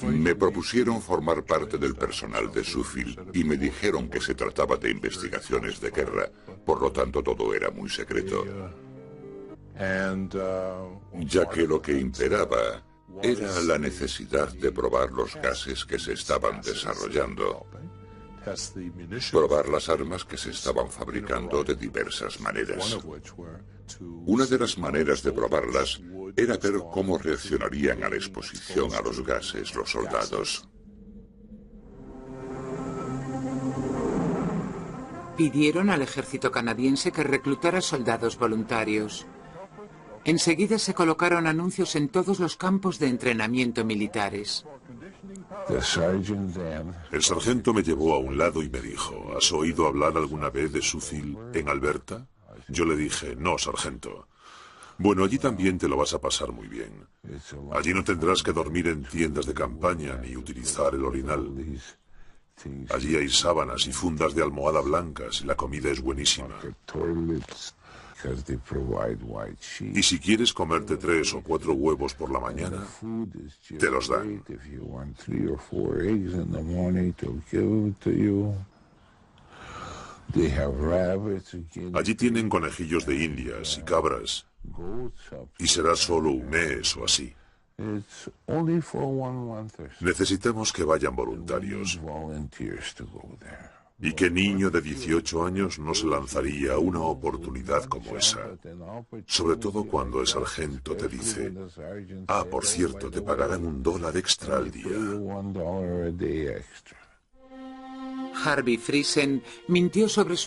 Me propusieron formar parte del personal de Suffield y me dijeron que se trataba de investigaciones de guerra, por lo tanto todo era muy secreto. Ya que lo que imperaba era la necesidad de probar los gases que se estaban desarrollando, probar las armas que se estaban fabricando de diversas maneras. Una de las maneras de probarlas era ver cómo reaccionarían a la exposición a los gases los soldados. Pidieron al ejército canadiense que reclutara soldados voluntarios. Enseguida se colocaron anuncios en todos los campos de entrenamiento militares. El sargento me llevó a un lado y me dijo, ¿has oído hablar alguna vez de Suffield en Alberta? Yo le dije, no, sargento. Bueno, allí también te lo vas a pasar muy bien. Allí no tendrás que dormir en tiendas de campaña ni utilizar el orinal. Allí hay sábanas y fundas de almohada blancas y la comida es buenísima. Y si quieres comerte 3 o 4 huevos por la mañana, te los dan. Allí tienen conejillos de indias y cabras, y será solo un mes o así. Necesitamos que vayan voluntarios. ¿Y qué niño de 18 años no se lanzaría a una oportunidad como esa? Sobre todo cuando el sargento te dice, por cierto, te pagarán $1 extra al día. Harvey Friesen mintió sobre su